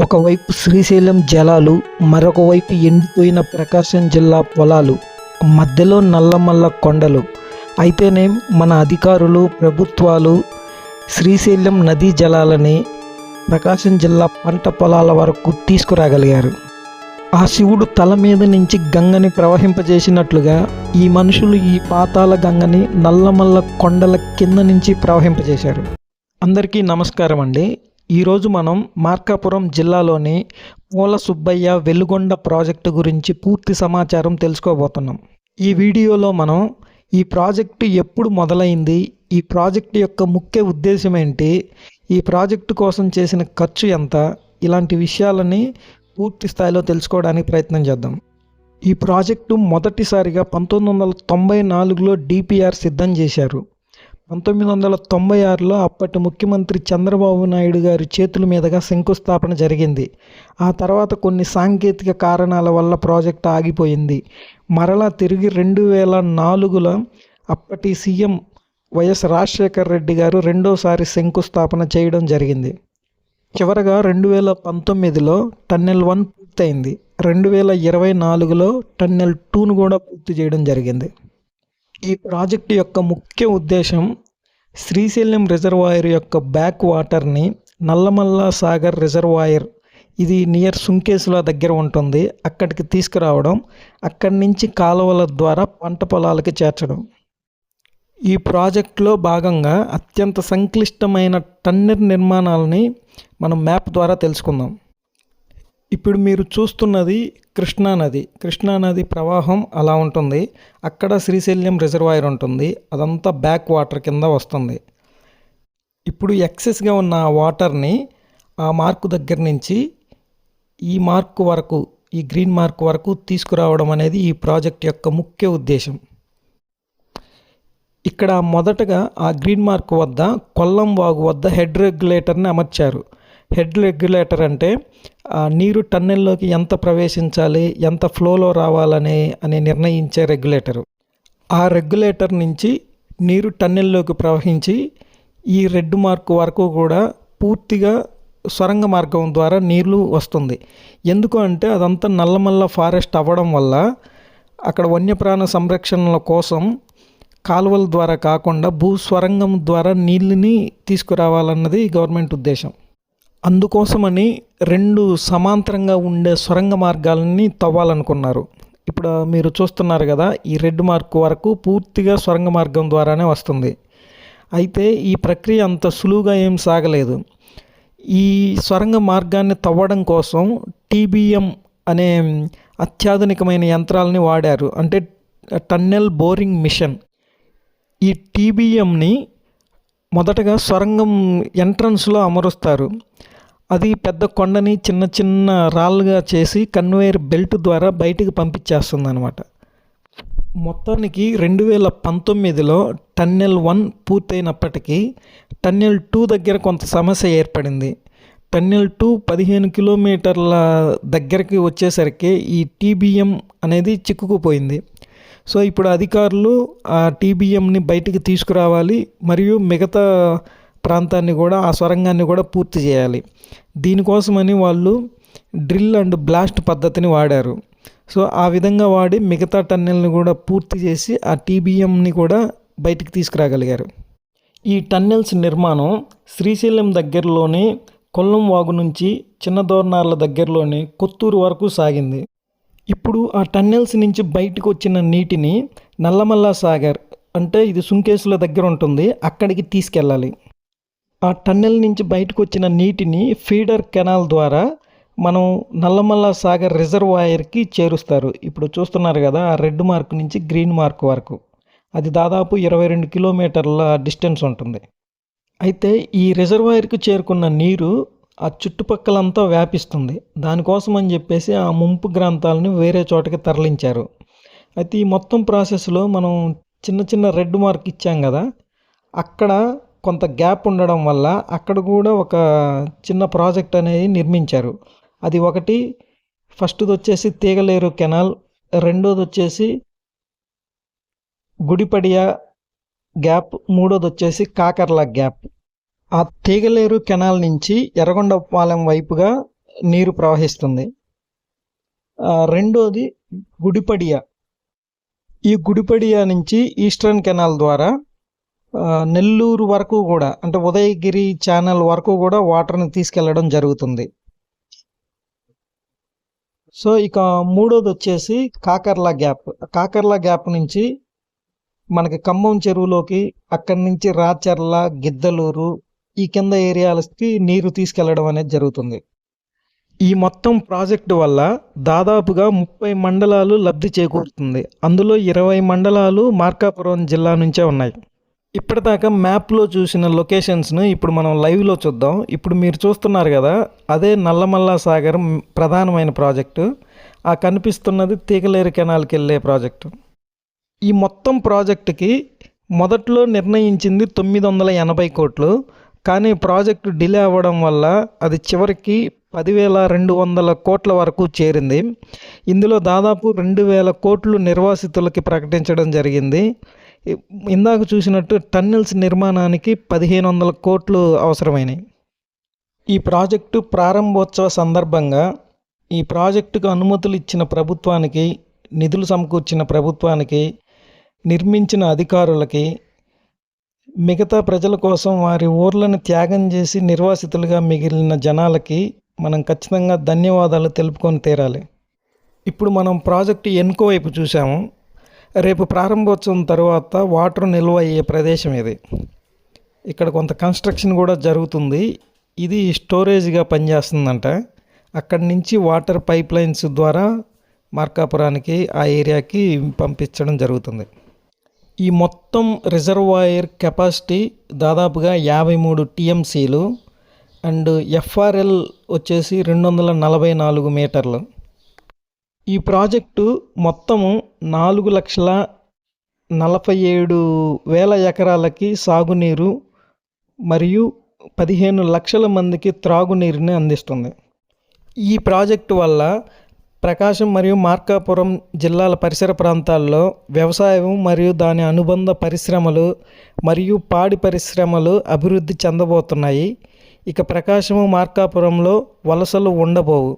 ఒకవైపు శ్రీశైలం జలాలు, మరొక వైపు ఎండిపోయిన ప్రకాశం జిల్లా పొలాలు, మధ్యలో నల్లమల్ల కొండలు. అయితేనే మన అధికారులు, ప్రభుత్వాలు శ్రీశైలం నదీ జలాలని ప్రకాశం జిల్లా పంట పొలాల వరకు తీసుకురాగలిగారు. ఆ శివుడు తల మీద నుంచి గంగని ప్రవహింపజేసినట్లుగా ఈ మనుషులు ఈ పాతాళ గంగని నల్లమల్ల కొండల కింద నుంచి ప్రవహింపజేశారు. అందరికీ నమస్కారం అండి. ఈరోజు మనం మార్కాపురం జిల్లాలోని పూల సుబ్బయ్య వెలుగొండ ప్రాజెక్టు గురించి పూర్తి సమాచారం తెలుసుకోబోతున్నాం. ఈ వీడియోలో మనం ఈ ప్రాజెక్టు ఎప్పుడు మొదలైంది, ఈ ప్రాజెక్టు యొక్క ముఖ్య ఉద్దేశం ఏంటి, ఈ ప్రాజెక్టు కోసం చేసిన ఖర్చు ఎంత, ఇలాంటి విషయాలని పూర్తి స్థాయిలో తెలుసుకోవడానికి ప్రయత్నం చేద్దాం. ఈ ప్రాజెక్టు మొదటిసారిగా 1994లో డిపిఆర్ సిద్ధం చేశారు. 1996లో అప్పటి ముఖ్యమంత్రి చంద్రబాబు నాయుడు గారి చేతుల మీదుగా శంకుస్థాపన జరిగింది. ఆ తర్వాత కొన్ని సాంకేతిక కారణాల వల్ల ప్రాజెక్టు ఆగిపోయింది. మరలా తిరిగి 2004లో అప్పటి సీఎం వైఎస్ రాజశేఖర్ రెడ్డి గారు రెండోసారి శంకుస్థాపన చేయడం జరిగింది. చివరగా 2019లో టన్నెల్ 1 పూర్తయింది. 2024లో టన్నెల్ 2ను కూడా పూర్తి చేయడం జరిగింది. ఈ ప్రాజెక్టు యొక్క ముఖ్య ఉద్దేశం శ్రీశైలం రిజర్వాయర్ యొక్క బ్యాక్ వాటర్ని నల్లమల్ల సాగర్ రిజర్వాయర్, ఇది నియర్ సుంకేసుల దగ్గర ఉంటుంది, అక్కడికి తీసుకురావడం, అక్కడి నుంచి కాలువల ద్వారా పంట పొలాలకి చేర్చడం. ఈ ప్రాజెక్టులో భాగంగా అత్యంత సంక్లిష్టమైన టన్నెల్ నిర్మాణాలని మనం మ్యాప్ ద్వారా తెలుసుకుందాం. ఇప్పుడు మీరు చూస్తున్నది కృష్ణానది ప్రవాహం అలా ఉంటుంది. అక్కడ శ్రీశైలం రిజర్వాయర్ ఉంటుంది, అదంతా బ్యాక్ వాటర్ కింద వస్తుంది. ఇప్పుడు ఎక్సెస్గా ఉన్న ఆ వాటర్ని ఆ మార్కు దగ్గర నుంచి ఈ మార్కు వరకు, ఈ గ్రీన్ మార్క్ వరకు తీసుకురావడం అనేది ఈ ప్రాజెక్ట్ యొక్క ముఖ్య ఉద్దేశం. ఇక్కడ మొదటగా ఆ గ్రీన్ మార్క్ వద్ద కొల్లం వాగు వద్ద హెడ్ రెగ్యులేటర్ని అమర్చారు. హెడ్ రెగ్యులేటర్ అంటే నీరు టన్నెల్లోకి ఎంత ప్రవేశించాలి, ఎంత ఫ్లోలో రావాలని నిర్ణయించే రెగ్యులేటరు. ఆ రెగ్యులేటర్ నుంచి నీరు టన్నెల్లోకి ప్రవహించి ఈ రెడ్ మార్క్ వరకు కూడా పూర్తిగా సొరంగ మార్గం ద్వారా నీళ్లు వస్తుంది. ఎందుకు అంటే అదంతా నల్లమల్ల ఫారెస్ట్ అవ్వడం వల్ల అక్కడ వన్యప్రాణ సంరక్షణల కోసం కాలువల ద్వారా కాకుండా భూస్వరంగం ద్వారా నీళ్ళని తీసుకురావాలన్నది గవర్నమెంట్ ఉద్దేశం. అందుకోసమని 2 సమాంతరంగా ఉండే సొరంగ మార్గాలని తవ్వాలనుకున్నారు. ఇప్పుడు మీరు చూస్తున్నారు కదా, ఈ రెడ్ మార్క్ వరకు పూర్తిగా సొరంగ మార్గం ద్వారానే వస్తుంది. అయితే ఈ ప్రక్రియ అంత సులువుగా ఏం సాగలేదు. ఈ సొరంగ మార్గాన్ని తవ్వడం కోసం టీబీఎం అనే అత్యాధునికమైన యంత్రాలని వాడారు, అంటే టన్నెల్ బోరింగ్ మిషన్. ఈ టీబీఎంని మొదటగా సొరంగం ఎంట్రన్స్లో అమరుస్తారు. అది పెద్ద కొండని చిన్న చిన్న రాళ్ళుగా చేసి కన్వేయర్ బెల్ట్ ద్వారా బయటికి పంపించేస్తుంది అనమాట. మొత్తానికి 2019లో టన్నెల్ 1 పూర్తయినప్పటికీ టన్నెల్ 2 దగ్గర కొంత సమస్య ఏర్పడింది. టన్నెల్ 2 15 కిలోమీటర్ల దగ్గరికి వచ్చేసరికి ఈ టీబీఎం అనేది చిక్కుకుపోయింది. సో ఇప్పుడు అధికారులు ఆ టీబీఎంని బయటికి తీసుకురావాలి, మరియు మిగతా ప్రాంతాన్ని కూడా, ఆ సొరంగాన్ని కూడా పూర్తి చేయాలి. దీనికోసమని వాళ్ళు డ్రిల్ అండ్ బ్లాస్ట్ పద్ధతిని వాడారు. సో ఆ విధంగా వాడి మిగతా టన్నెల్ని కూడా పూర్తి చేసి ఆ టీబీఎంని కూడా బయటికి తీసుకురాగలిగారు. ఈ టన్నెల్స్ నిర్మాణం శ్రీశైలం దగ్గరలోనే కొల్లం వాగు నుంచి చిన్న దోర్నార్ల దగ్గరలోనే కొత్తూరు వరకు సాగింది. ఇప్పుడు ఆ టన్నెల్స్ నుంచి బయటకు వచ్చిన నీటిని నల్లమల్ల సాగర్, అంటే ఇది సుంకేసుల దగ్గర ఉంటుంది, అక్కడికి తీసుకెళ్ళాలి. ఆ టన్నెల్ నుంచి బయటకు వచ్చిన నీటిని ఫీడర్ కెనాల్ ద్వారా మనం నల్లమల్ల సాగర్ రిజర్వాయర్కి చేరుస్తారు. ఇప్పుడు చూస్తున్నారు కదా, ఆ రెడ్ మార్క్ నుంచి గ్రీన్ మార్క్ వరకు, అది దాదాపు 22 కిలోమీటర్ల డిస్టెన్స్ ఉంటుంది. అయితే ఈ రిజర్వాయర్కి చేరుకున్న నీరు ఆ చుట్టుపక్కలంతా వ్యాపిస్తుంది. దానికోసం అని చెప్పేసి ఆ ముంపు గ్రాంతాలను వేరే చోటకి తరలించారు. అయితే ఈ మొత్తం ప్రాసెస్లో మనం చిన్న చిన్న రెడ్ మార్క్ ఇచ్చాం కదా, అక్కడ కొంత గ్యాప్ ఉండడం వల్ల అక్కడ కూడా ఒక చిన్న ప్రాజెక్ట్ అనేది నిర్మించారు. అది ఒకటి, ఫస్ట్ది వచ్చేసి తీగలేరు కెనాల్, రెండోది వచ్చేసి గుడిపడియా గ్యాప్, మూడోది వచ్చేసి కాకర్ల గ్యాప్. ఆ తీగలేరు కెనాల్ నుంచి ఎర్రగొండపాలెం వైపుగా నీరు ప్రవహిస్తుంది. రెండోది గుడిపడియ. ఈ గుడిపడియ నుంచి ఈస్టర్న్ కెనాల్ ద్వారా నెల్లూరు వరకు కూడా, అంటే ఉదయగిరి ఛానల్ వరకు కూడా వాటర్ని తీసుకెళ్లడం జరుగుతుంది. సో ఇక మూడోది వచ్చేసి కాకర్లా గ్యాప్. కాకర్లా గ్యాప్ నుంచి మనకి ఖమ్మం చెరువులోకి, అక్కడి నుంచి రాచర్ల, గిద్దలూరు ఈ కింద ఏరియాలకి నీరు తీసుకెళ్లడం అనేది జరుగుతుంది. ఈ మొత్తం ప్రాజెక్టు వల్ల దాదాపుగా 30 మండలాలు లబ్ధి చేకూరుతుంది. అందులో 20 మండలాలు మార్కాపురం జిల్లా నుంచే ఉన్నాయి. ఇప్పటిదాకా మ్యాప్లో చూసిన లొకేషన్స్ను ఇప్పుడు మనం లైవ్లో చూద్దాం. ఇప్పుడు మీరు చూస్తున్నారు కదా, అదే నల్లమల్ల సాగర్ ప్రధానమైన ప్రాజెక్టు. ఆ కనిపిస్తున్నది తీగలేరు కెనాల్కి వెళ్ళే ప్రాజెక్టు. ఈ మొత్తం ప్రాజెక్టుకి మొదట్లో నిర్ణయించింది 980 కోట్లు. కానీ ప్రాజెక్టు డిలే అవ్వడం వల్ల అది చివరికి 10,200 కోట్ల వరకు చేరింది. ఇందులో దాదాపు 2,000 కోట్లు నిర్వాసితులకి ప్రకటించడం జరిగింది. ఇందాక చూసినట్టు టన్నెల్స్ నిర్మాణానికి 1,500 కోట్లు అవసరమైనవి. ఈ ప్రాజెక్టు ప్రారంభోత్సవ సందర్భంగా ఈ ప్రాజెక్టుకు అనుమతులు ఇచ్చిన ప్రభుత్వానికి, నిధులు సమకూర్చిన ప్రభుత్వానికి, నిర్మించిన అధికారులకి, మిగతా ప్రజల కోసం వారి ఊర్లను త్యాగం చేసి నిర్వాసితులుగా మిగిలిన జనాలకి మనం ఖచ్చితంగా ధన్యవాదాలు తెలుపుకొని తీరాలి. ఇప్పుడు మనం ప్రాజెక్టు ఎన్కో వైపు చూసాము. రేపు ప్రారంభోత్సవం తర్వాత వాటర్ నిల్వ అయ్యే ప్రదేశం ఇది. ఇక్కడ కొంత కన్స్ట్రక్షన్ కూడా జరుగుతుంది. ఇది స్టోరేజ్గా పనిచేస్తుందంట. అక్కడి నుంచి వాటర్ పైప్ లైన్స్ ద్వారా మార్కాపురానికి, ఆ ఏరియాకి పంపించడం జరుగుతుంది. ఈ మొత్తం రిజర్వాయర్ కెపాసిటీ దాదాపుగా 53 టీఎంసీలు అండ్ ఎఫ్ఆర్ఎల్ వచ్చేసి 244 మీటర్లు. ఈ ప్రాజెక్టు మొత్తము 4,47,000 ఎకరాలకి సాగునీరు మరియు 15 లక్షల మందికి త్రాగునీరుని అందిస్తుంది. ఈ ప్రాజెక్టు వల్ల ప్రకాశం మరియు మార్కాపురం జిల్లాల పరిసర ప్రాంతాల్లో వ్యవసాయం మరియు దాని అనుబంధ పరిశ్రమలు మరియు పాడి పరిశ్రమలు అభివృద్ధి చెందబోతున్నాయి. ఇక ప్రకాశము, మార్కాపురంలో వలసలు ఉండబోవు.